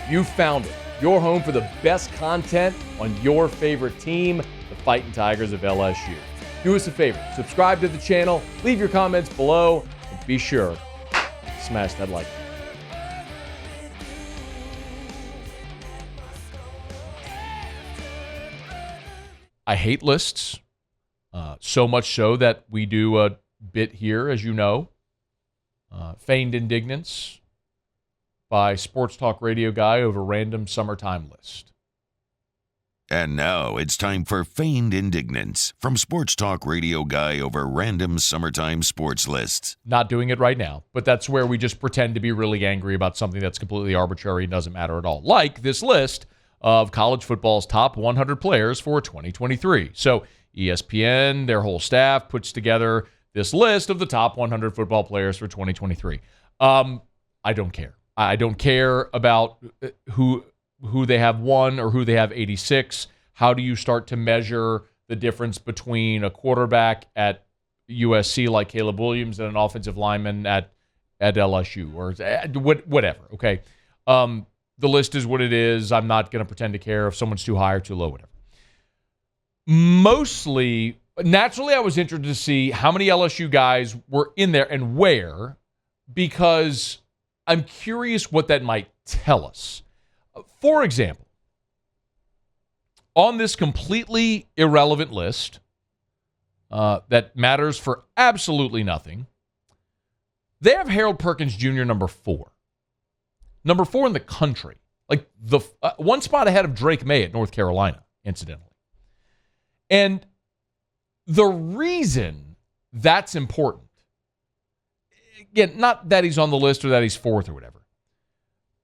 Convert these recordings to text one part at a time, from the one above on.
You found it. Your home for the best content on your favorite team, the Fighting Tigers of LSU. Do us a favor, subscribe to the channel, leave your comments below, and be sure to smash that like button. I hate lists, so much so that we do a bit here, as you know, Feigned Indignance by Sports Talk Radio Guy over random summertime list. And now it's time for Feigned Indignance from Sports Talk Radio Guy over random summertime sports lists. Not doing it right now, but that's where we just pretend to be really angry about something that's completely arbitrary and doesn't matter at all. Like this list of college football's top 100 players for 2023. So ESPN, their whole staff, puts together this list of the top 100 football players for 2023. I don't care. I don't care about who they have won or who they have 86. How do you start to measure the difference between a quarterback at USC like Caleb Williams and an offensive lineman at LSU or whatever, okay? The list is what it is. I'm not going to pretend to care if someone's too high or too low, whatever. Naturally, I was interested to see how many LSU guys were in there and where, because I'm curious what that might tell us. For example, on this completely irrelevant list that matters for absolutely nothing, they have Harold Perkins Jr. number 4. Number 4 in the country. Like the one spot ahead of Drake May at North Carolina, incidentally. And the reason that's important, again, not that he's on the list or that he's 4th or whatever,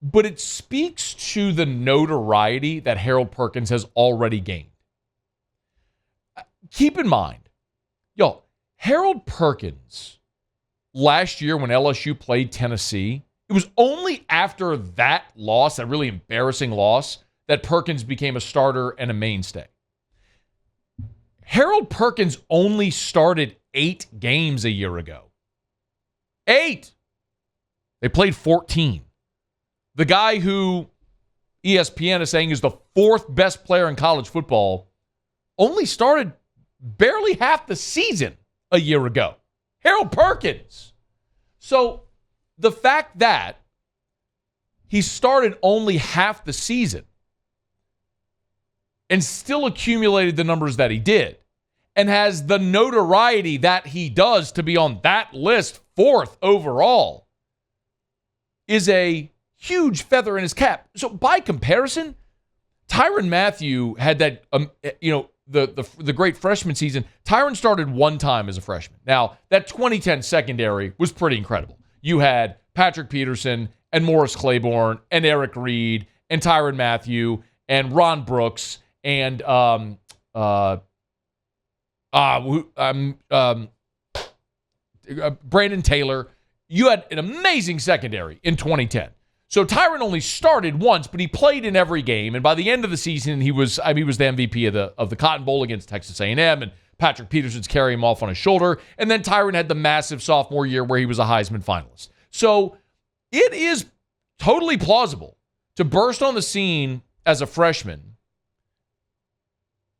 but it speaks to the notoriety that Harold Perkins has already gained. Keep in mind, Harold Perkins, last year when LSU played Tennessee, it was only after that loss, that really embarrassing loss, that Perkins became a starter and a mainstay. Harold Perkins only started 8 games a year ago. 8! They played 14. The guy who ESPN is saying is the 4th best player in college football only started barely half the season a year ago. Harold Perkins. So the fact that he started only half the season and still accumulated the numbers that he did and has the notoriety that he does to be on that list 4th overall is a huge feather in his cap. So by comparison, Tyrann Mathieu had that, the great freshman season. Tyrann started 1 time as a freshman. Now, that 2010 secondary was pretty incredible. You had Patrick Peterson and Morris Claiborne and Eric Reed and Tyrann Mathieu and Ron Brooks and Brandon Taylor. You had an amazing secondary in 2010. So Tyrann only started once, but he played in every game. And by the end of the season, he was the MVP of the Cotton Bowl against Texas A&M, and Patrick Peterson's carrying him off on his shoulder. And then Tyrann had the massive sophomore year where he was a Heisman finalist. So it is totally plausible to burst on the scene as a freshman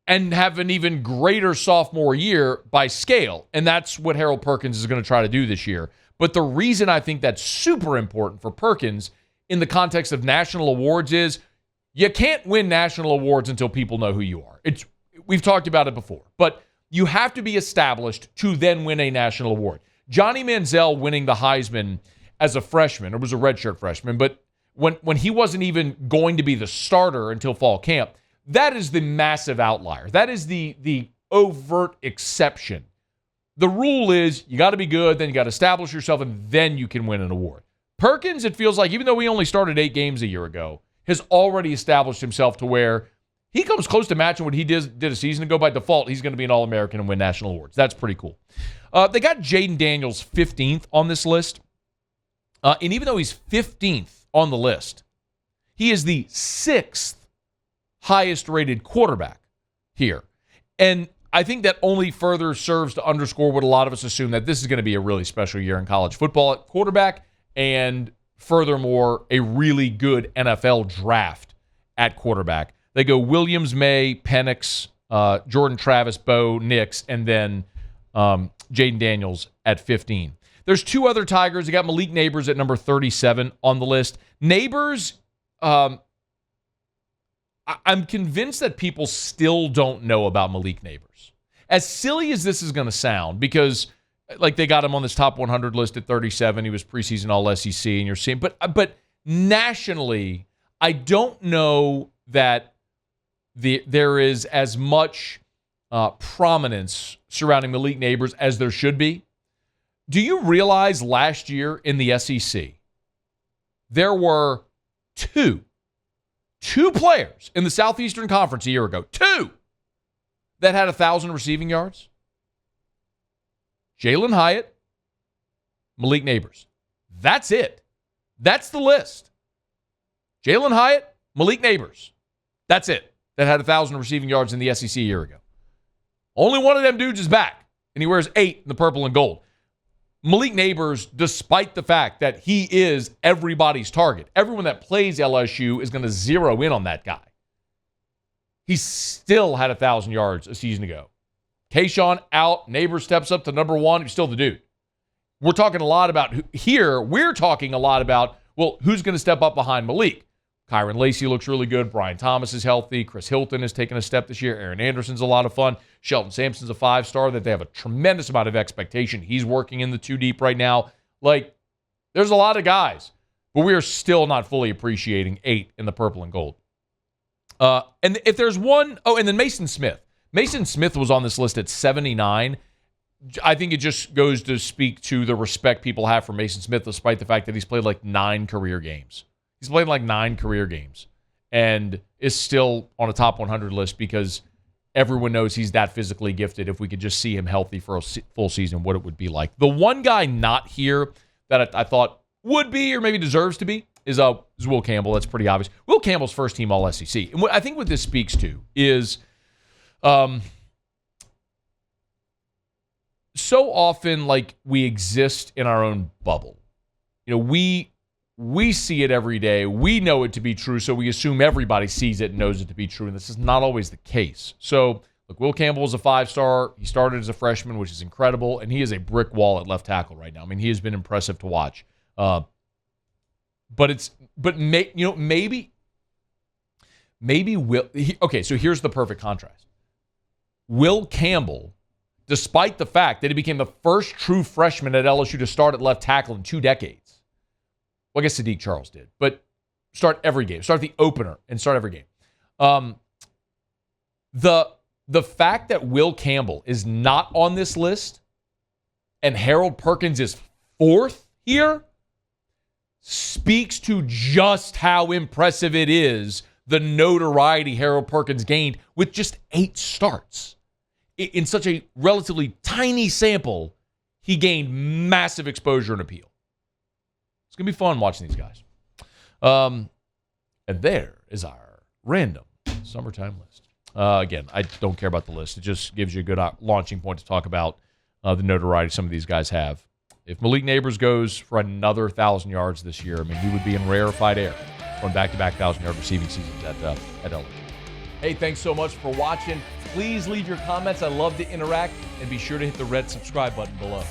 and have an even greater sophomore year by scale. And that's what Harold Perkins is going to try to do this year. But the reason I think that's super important for Perkins in the context of national awards is you can't win national awards until people know who you are. We've talked about it before, but you have to be established to then win a national award. Johnny Manziel winning the Heisman as a freshman, or was a redshirt freshman, but when he wasn't even going to be the starter until fall camp, that is the massive outlier. That is the overt exception. The rule is you got to be good, then you got to establish yourself, and then you can win an award. Perkins, it feels like, even though he only started 8 games a year ago, has already established himself to where he comes close to matching what he did a season ago. By default, he's going to be an All-American and win national awards. That's pretty cool. They got Jaden Daniels 15th on this list. And even though he's 15th on the list, he is the 6th highest-rated quarterback here. And I think that only further serves to underscore what a lot of us assume, that this is going to be a really special year in college football at quarterback. And furthermore, a really good NFL draft at quarterback. They go Williams, May, Penix, Jordan Travis, Bo, Nix, and then Jaden Daniels at 15. There's two other Tigers. You got Malik Neighbors at number 37 on the list. Neighbors, I'm convinced that people still don't know about Malik Neighbors. As silly as this is going to sound, because like they got him on this top 100 list at 37. He was preseason All-SEC, and you're seeing, but nationally, I don't know that there is as much prominence surrounding Malik Neighbors as there should be. Do you realize last year in the SEC, there were two players in the Southeastern Conference a year ago, two, that had 1,000 receiving yards? Jalen Hyatt, Malik Neighbors. That's it. That's the list. Jalen Hyatt, Malik Neighbors. That's it. That had 1,000 receiving yards in the SEC a year ago. Only one of them dudes is back, and he wears 8 in the purple and gold. Malik Neighbors, despite the fact that he is everybody's target, everyone that plays LSU is going to zero in on that guy. He still had 1,000 yards a season ago. Kayshawn out, Neighbors steps up to number 1. He's still the dude. We're talking a lot about here. We're talking a lot about, well, who's going to step up behind Malik? Kyron Lacey looks really good. Brian Thomas is healthy. Chris Hilton has taken a step this year. Aaron Anderson's a lot of fun. Shelton Sampson's a 5-star that they have a tremendous amount of expectation. He's working in the 2 deep right now. Like, there's a lot of guys, but we are still not fully appreciating 8 in the purple and gold. And if there's one, and then Mason Smith. Mason Smith was on this list at 79. I think it just goes to speak to the respect people have for Mason Smith, despite the fact that he's played like 9 career games. He's played like 9 career games and is still on a top 100 list because everyone knows he's that physically gifted. If we could just see him healthy for a full season, what it would be like. The one guy not here that I thought would be or maybe deserves to be is Will Campbell. That's pretty obvious. Will Campbell's first team All-SEC. And I think what this speaks to is so often like we exist in our own bubble. You know, we see it every day. We know it to be true, so we assume everybody sees it and knows it to be true, and this is not always the case. So, look, Will Campbell is a 5-star. He started as a freshman, which is incredible, and he is a brick wall at left tackle right now. I mean, he has been impressive to watch. Maybe Will. Okay, so here's the perfect contrast. Will Campbell, despite the fact that he became the first true freshman at LSU to start at left tackle in 2 decades. Well, I guess Sadiq Charles did, but start every game. Start the opener and start every game. The fact that Will Campbell is not on this list and Harold Perkins is 4th here speaks to just how impressive it is, the notoriety Harold Perkins gained with just 8 starts. In such a relatively tiny sample, he gained massive exposure and appeal. It's going to be fun watching these guys. And there is our random summertime list. Again, I don't care about the list. It just gives you a good launching point to talk about the notoriety some of these guys have. If Malik Neighbors goes for another 1,000 yards this year, I mean, he would be in rarefied air on back-to-back 1,000-yard receiving seasons at LSU. Hey, thanks so much for watching. Please leave your comments. I love to interact. And be sure to hit the red subscribe button below.